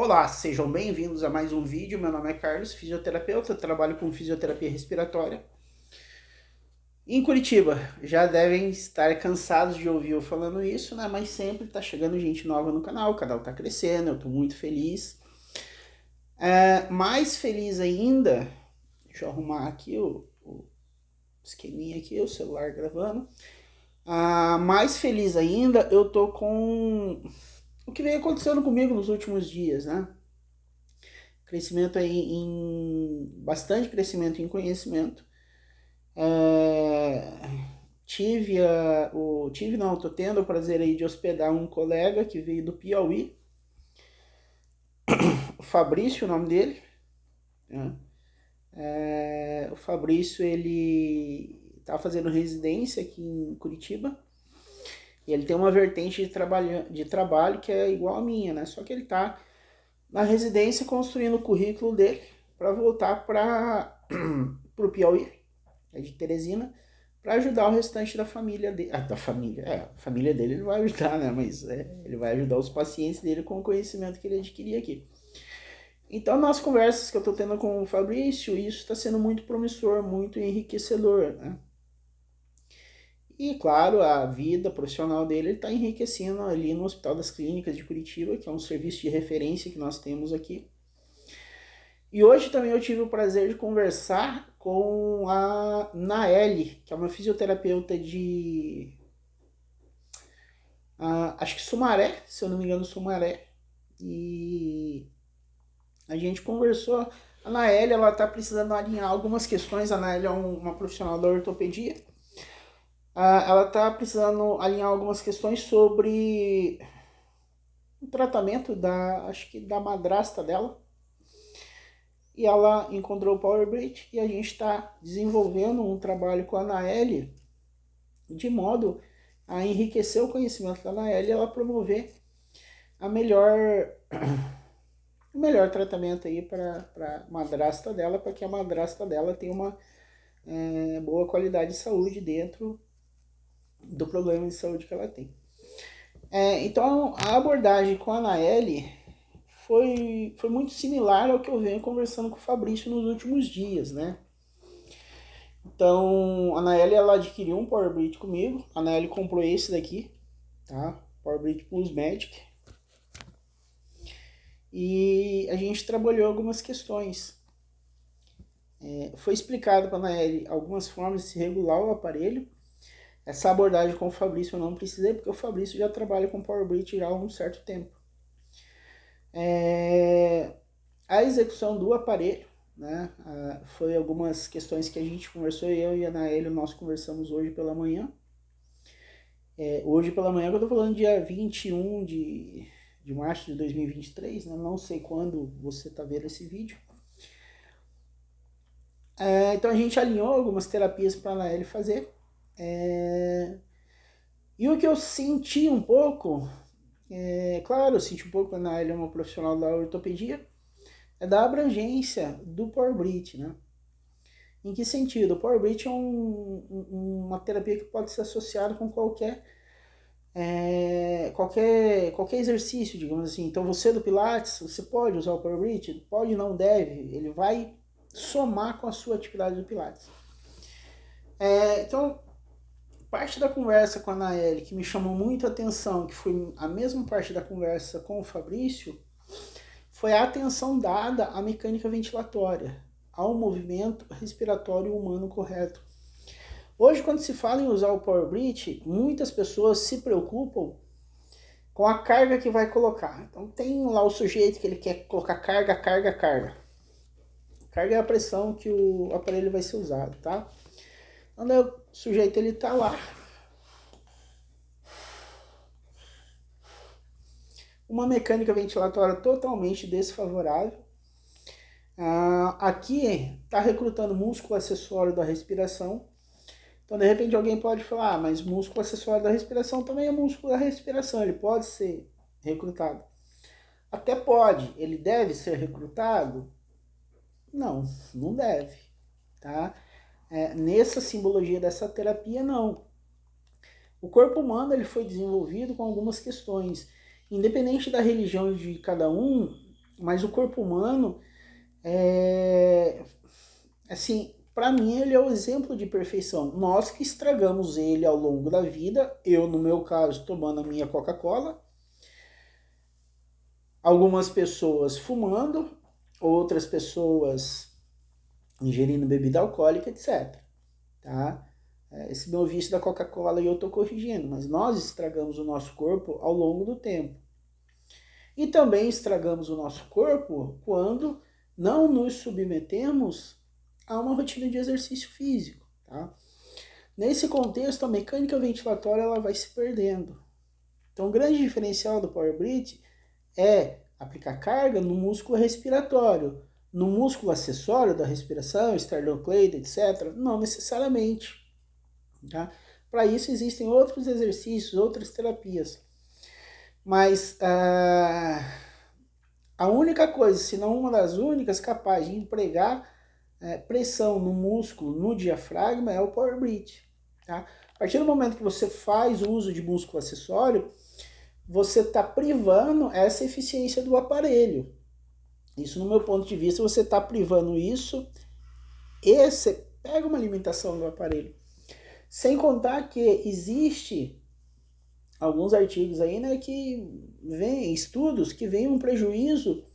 Olá, sejam bem-vindos a mais um vídeo. Meu nome é Carlos, fisioterapeuta, trabalho com fisioterapia respiratória. Em Curitiba, já devem estar cansados de ouvir eu falando isso, né? Mas sempre tá chegando gente nova no canal, o canal tá crescendo, eu tô muito feliz. Mais feliz ainda, deixa eu arrumar aqui o esqueminha aqui, o celular gravando. Mais feliz ainda, eu tô com o que vem acontecendo comigo nos últimos dias, né? Crescimento aí bastante crescimento em conhecimento. É, tô tendo o prazer aí de hospedar um colega que veio do Piauí, o Fabrício, o nome dele, né? O Fabrício, ele tá fazendo residência aqui em Curitiba e ele tem uma vertente de trabalho que é igual a minha, né? Só que ele tá na residência construindo o currículo dele para voltar para o Piauí, é de Teresina, para ajudar o restante da família dele. A família dele ele vai ajudar, né? Mas ele vai ajudar os pacientes dele com o conhecimento que ele adquirir aqui. Então, nas conversas que eu estou tendo com o Fabrício, isso está sendo muito promissor, muito enriquecedor, né? E, claro, a vida profissional dele está enriquecendo ali no Hospital das Clínicas de Curitiba, que é um serviço de referência que nós temos aqui. E hoje também eu tive o prazer de conversar com a Naeli, que é uma fisioterapeuta de acho que Sumaré, se eu não me engano, Sumaré. E a gente conversou. A Naeli, ela tá precisando alinhar algumas questões. A Naeli é uma profissional da ortopedia. Ela tá precisando alinhar algumas questões sobre o tratamento acho que da madrasta dela. E ela encontrou o Power Bridge e a gente está desenvolvendo um trabalho com a Naeli de modo a enriquecer o conhecimento da Naeli e ela promover a melhor o melhor tratamento aí para a madrasta dela, para que a madrasta dela tenha uma boa qualidade de saúde dentro do problema de saúde que ela tem. Então, a abordagem com a Naeli foi muito similar ao que eu venho conversando com o Fabrício nos últimos dias, né? Então, a Naeli, ela adquiriu um Power Bridge comigo. A Naeli comprou esse daqui, tá? Power Bridge Plus Magic. E a gente trabalhou algumas questões. Foi explicado para a Naeli algumas formas de se regular o aparelho. Essa abordagem com o Fabrício eu não precisei, porque o Fabrício já trabalha com Power Bridge já há um certo tempo. A execução do aparelho, né, foi algumas questões que a gente conversou, eu e a Naeli, nós conversamos hoje pela manhã. Hoje pela manhã, eu estou falando dia 21 de março de 2023, né, não sei quando você está vendo esse vídeo. Então a gente alinhou algumas terapias para a Naeli fazer. E o que eu senti um pouco, claro, eu senti um pouco que a Naeli é uma profissional da ortopedia, é da abrangência do Power Bridge, né? Em que sentido? O Power Bridge é uma terapia que pode ser associada com qualquer exercício, digamos assim. Então você do Pilates, você pode usar o Power Bridge? Pode, não deve. Ele vai somar com a sua atividade do Pilates. Então, parte da conversa com a Naeli que me chamou muito a atenção, que foi a mesma parte da conversa com o Fabrício, foi a atenção dada à mecânica ventilatória, ao movimento respiratório humano correto. Hoje, quando se fala em usar o Power Bridge, muitas pessoas se preocupam com a carga que vai colocar. Então tem lá o sujeito que ele quer colocar carga. Carga é a pressão que o aparelho vai ser usado, tá? Então o sujeito ele tá lá. Uma mecânica ventilatória totalmente desfavorável. Aqui está recrutando músculo acessório da respiração. Então, de repente, alguém pode falar, mas músculo acessório da respiração também é músculo da respiração, ele pode ser recrutado. Até pode, ele deve ser recrutado? Não, não deve, tá? Nessa simbologia dessa terapia, não. O corpo humano ele foi desenvolvido com algumas questões. Independente da religião de cada um, Mas o corpo humano, assim, para mim ele é o exemplo de perfeição. Nós que estragamos ele ao longo da vida, eu no meu caso tomando a minha Coca-Cola, algumas pessoas fumando, outras pessoas ingerindo bebida alcoólica, etc. Tá? Esse meu vício da Coca-Cola eu estou corrigindo, mas nós estragamos o nosso corpo ao longo do tempo. E também estragamos o nosso corpo quando não nos submetemos a uma rotina de exercício físico. Tá? Nesse contexto, a mecânica ventilatória ela vai se perdendo. Então, o grande diferencial do Power Breath é aplicar carga no músculo respiratório. No músculo acessório da respiração, sternocleido, etc., não necessariamente. Tá? Para isso existem outros exercícios, outras terapias. Mas a única coisa, se não uma das únicas, capaz de empregar pressão no músculo, no diafragma, é o Power Breath. Tá? A partir do momento que você faz o uso de músculo acessório, você está privando essa eficiência do aparelho. Isso, no meu ponto de vista, você está privando isso e você pega uma limitação do aparelho. Sem contar que existe alguns artigos aí, né, que vem estudos que vem um prejuízo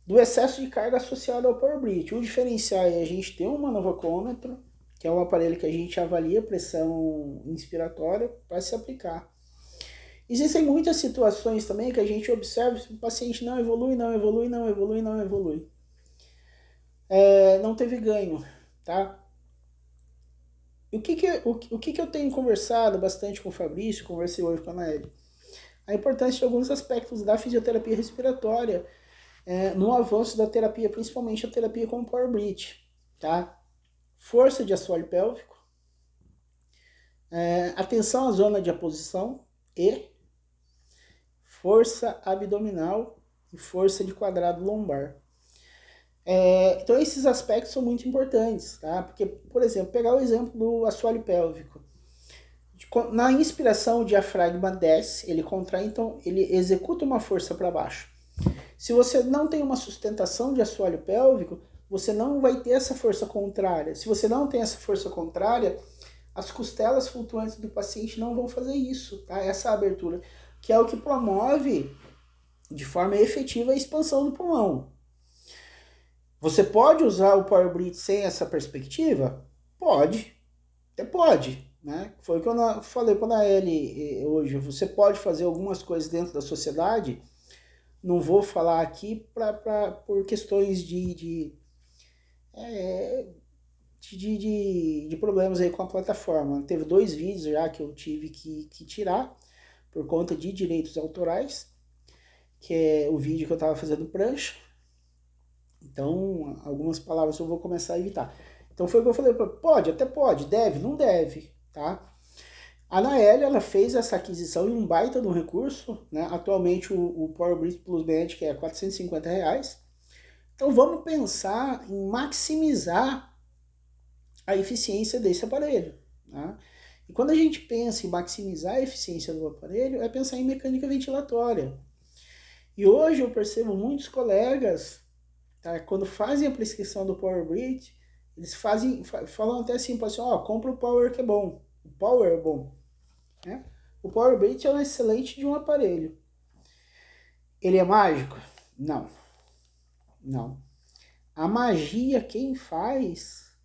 do excesso de carga associado ao Power Breath. O diferencial é a gente ter um manovacômetro, que é um aparelho que a gente avalia a pressão inspiratória para se aplicar. Existem muitas situações também que a gente observa que o paciente não evolui, não evolui, não evolui, não evolui. Não teve ganho, tá? E o que eu tenho conversado bastante com o Fabrício, conversei hoje com a Anaeli? A importância de alguns aspectos da fisioterapia respiratória no avanço da terapia, principalmente a terapia com o Power Breath, tá? Força de assoalho pélvico, atenção à zona de aposição e força abdominal e força de quadrado lombar. Então esses aspectos são muito importantes, tá? Porque, por exemplo, pegar o exemplo do assoalho pélvico. Na inspiração, o diafragma desce, ele contrai, então ele executa uma força para baixo. Se você não tem uma sustentação de assoalho pélvico, você não vai ter essa força contrária. Se você não tem essa força contrária, as costelas flutuantes do paciente não vão fazer isso, tá? Essa abertura, que é o que promove de forma efetiva a expansão do pulmão. Você pode usar o Power Breath sem essa perspectiva? Pode, até pode, né? Foi o que eu falei para a Anaeli hoje. Você pode fazer algumas coisas dentro da sociedade. Não vou falar aqui por questões de problemas aí com a plataforma. Teve 2 vídeos já que eu tive que tirar por conta de direitos autorais, que é o vídeo que eu estava fazendo prancha. Então, algumas palavras eu vou começar a evitar. Então foi o que eu falei, pode, até pode, deve, não deve, tá? A Anaeli, ela fez essa aquisição em um baita de um recurso, né? Atualmente o Power Breath Plus Band, que é R$450. Então vamos pensar em maximizar a eficiência desse aparelho, tá? E quando a gente pensa em maximizar a eficiência do aparelho, é pensar em mecânica ventilatória. E hoje eu percebo muitos colegas, tá, quando fazem a prescrição do Power Breath, eles falam até assim, compra o Power que é bom. O Power é bom. Né? O Power Breath é um excelente de um aparelho. Ele é mágico? Não. Não. A magia quem faz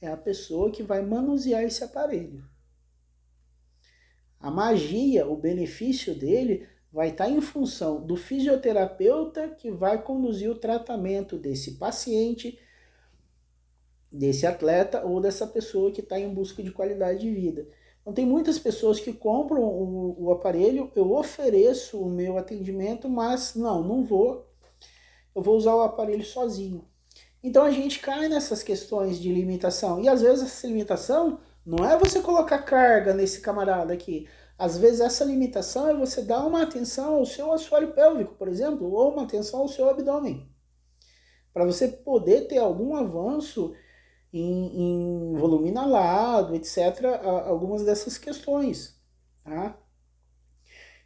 é a pessoa que vai manusear esse aparelho. A magia, o benefício dele vai estar em função do fisioterapeuta que vai conduzir o tratamento desse paciente, desse atleta ou dessa pessoa que está em busca de qualidade de vida. Então tem muitas pessoas que compram o aparelho, eu ofereço o meu atendimento, mas não vou, eu vou usar o aparelho sozinho. Então a gente cai nessas questões de limitação, e às vezes essa limitação não é você colocar carga nesse camarada aqui, às vezes essa limitação é você dar uma atenção ao seu assoalho pélvico, por exemplo, ou uma atenção ao seu abdômen, para você poder ter algum avanço em volume inalado, etc., algumas dessas questões, tá?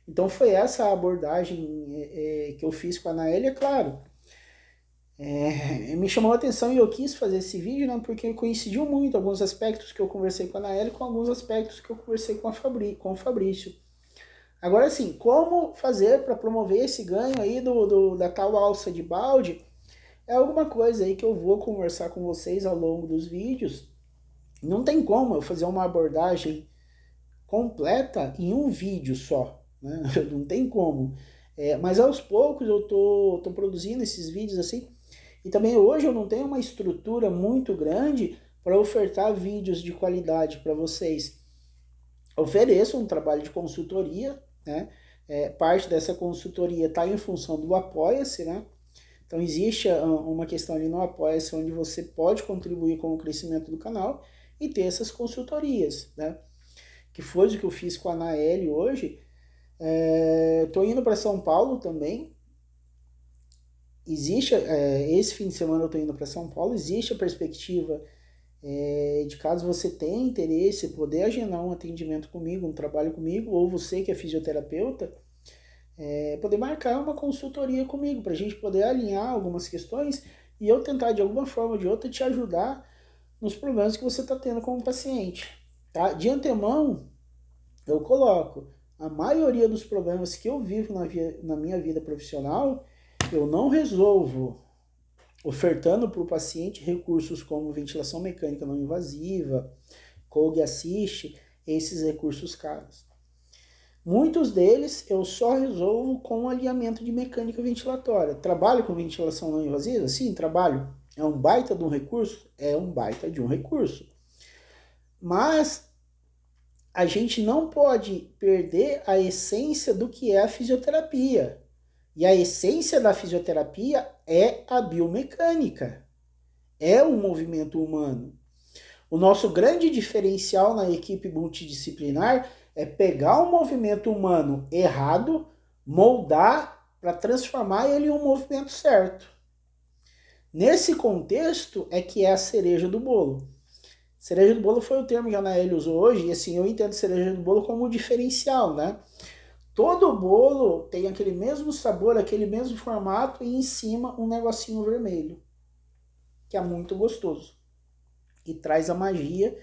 Então foi essa a abordagem que eu fiz com a Anaeli, é claro. Me chamou a atenção e eu quis fazer esse vídeo, né, porque coincidiu muito alguns aspectos que eu conversei com a Anaele com alguns aspectos que eu conversei com o Fabrício. Agora sim, como fazer para promover esse ganho aí da tal alça de balde? É alguma coisa aí que eu vou conversar com vocês ao longo dos vídeos. Não tem como eu fazer uma abordagem completa em um vídeo só, né? Não tem como. Mas aos poucos eu tô produzindo esses vídeos assim. E também hoje eu não tenho uma estrutura muito grande para ofertar vídeos de qualidade para vocês. Ofereço um trabalho de consultoria, né? Parte dessa consultoria está em função do Apoia-se, né? Então existe uma questão ali no Apoia-se onde você pode contribuir com o crescimento do canal e ter essas consultorias, né? Que foi o que eu fiz com a Anaele hoje. Tô indo para São Paulo também. Existe, esse fim de semana eu tô indo para São Paulo, existe a perspectiva de caso você tenha interesse, poder agendar um atendimento comigo, um trabalho comigo, ou você que é fisioterapeuta, poder marcar uma consultoria comigo, para a gente poder alinhar algumas questões e eu tentar de alguma forma ou de outra te ajudar nos problemas que você está tendo como paciente. Tá? De antemão, eu coloco, a maioria dos problemas que eu vivo na minha vida profissional, eu não resolvo ofertando para o paciente recursos como ventilação mecânica não invasiva, Cold Assist, esses recursos caros. Muitos deles eu só resolvo com alinhamento de mecânica ventilatória. Trabalho com ventilação não invasiva? Sim, trabalho. É um baita de um recurso? É um baita de um recurso. Mas a gente não pode perder a essência do que é a fisioterapia. E a essência da fisioterapia é a biomecânica. É o movimento humano. O nosso grande diferencial na equipe multidisciplinar é pegar um movimento humano errado, moldar para transformar ele em um movimento certo. Nesse contexto é que é a cereja do bolo. Cereja do bolo foi o termo que a Anaele usou hoje, e assim, eu entendo cereja do bolo como um diferencial, né? Todo bolo tem aquele mesmo sabor, aquele mesmo formato e em cima um negocinho vermelho, que é muito gostoso. E traz a magia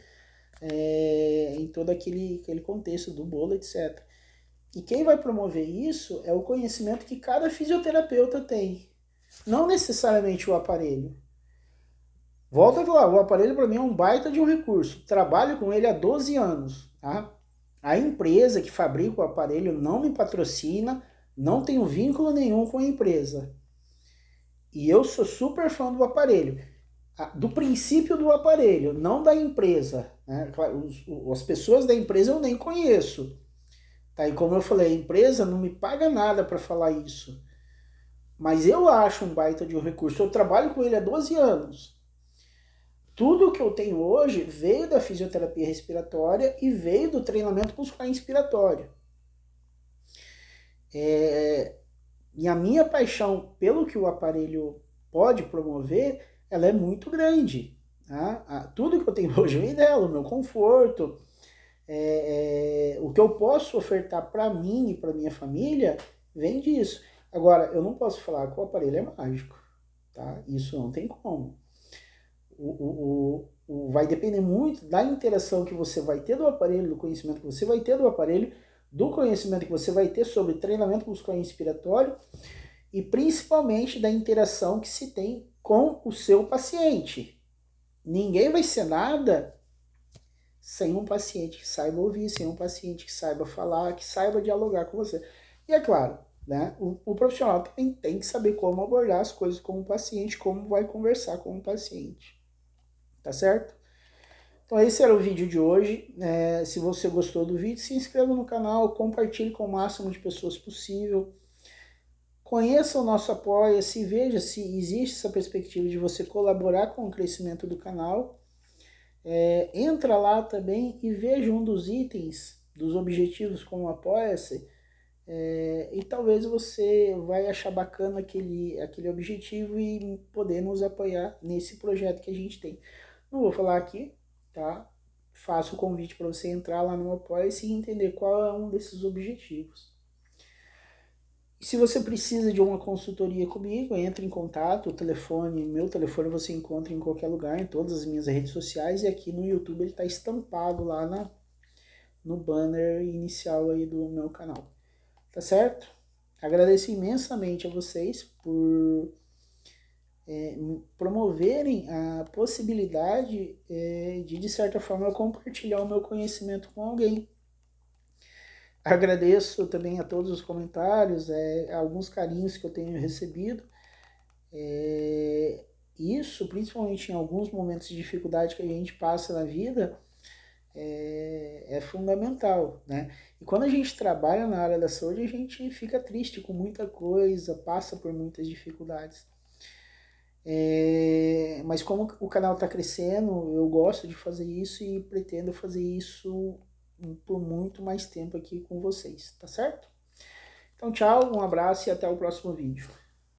em todo aquele contexto do bolo, etc. E quem vai promover isso é o conhecimento que cada fisioterapeuta tem. Não necessariamente o aparelho. Volto a falar, o aparelho para mim é um baita de um recurso. Trabalho com ele há 12 anos. Tá? A empresa que fabrica o aparelho não me patrocina, não tenho vínculo nenhum com a empresa. E eu sou super fã do aparelho. Do princípio do aparelho, não da empresa. Né? As pessoas da empresa eu nem conheço. Tá? E como eu falei, a empresa não me paga nada para falar isso. Mas eu acho um baita de um recurso. Eu trabalho com ele há 12 anos. Tudo que eu tenho hoje veio da fisioterapia respiratória e veio do treinamento muscular inspiratório. E a minha paixão pelo que o aparelho pode promover, ela é muito grande. Tá? Tudo que eu tenho hoje vem dela, o meu conforto, o que eu posso ofertar para mim e para minha família vem disso. Agora, eu não posso falar que o aparelho é mágico, tá? Isso não tem como. Vai depender muito da interação que você vai ter do aparelho, do conhecimento que você vai ter do aparelho, do conhecimento que você vai ter sobre treinamento muscular inspiratório e principalmente da interação que se tem com o seu paciente. Ninguém vai ser nada sem um paciente que saiba ouvir, sem um paciente que saiba falar, que saiba dialogar com você. E é claro, né, o profissional também tem que saber como abordar as coisas com o paciente, como vai conversar com o paciente. Tá certo? Então esse era o vídeo de hoje. Se você gostou do vídeo, se inscreva no canal, compartilhe com o máximo de pessoas possível. Conheça o nosso Apoia-se, veja se existe essa perspectiva de você colaborar com o crescimento do canal. Entra lá também e veja um dos itens, dos objetivos com o Apoia-se, e talvez você vai achar bacana aquele objetivo e poder nos apoiar nesse projeto que a gente tem. Não vou falar aqui, tá? Faço o convite para você entrar lá no Apoia-se e entender qual é um desses objetivos. E se você precisa de uma consultoria comigo, entre em contato, meu telefone você encontra em qualquer lugar, em todas as minhas redes sociais, e aqui no YouTube ele está estampado lá no banner inicial aí do meu canal. Tá certo? Agradeço imensamente a vocês por promoverem a possibilidade de certa forma, eu compartilhar o meu conhecimento com alguém. Agradeço também a todos os comentários, alguns carinhos que eu tenho recebido. Isso, principalmente em alguns momentos de dificuldade que a gente passa na vida, é fundamental, né? E quando a gente trabalha na área da saúde, a gente fica triste com muita coisa, passa por muitas dificuldades. Mas como o canal está crescendo, eu gosto de fazer isso e pretendo fazer isso por muito mais tempo aqui com vocês, tá certo? Então tchau, um abraço e até o próximo vídeo.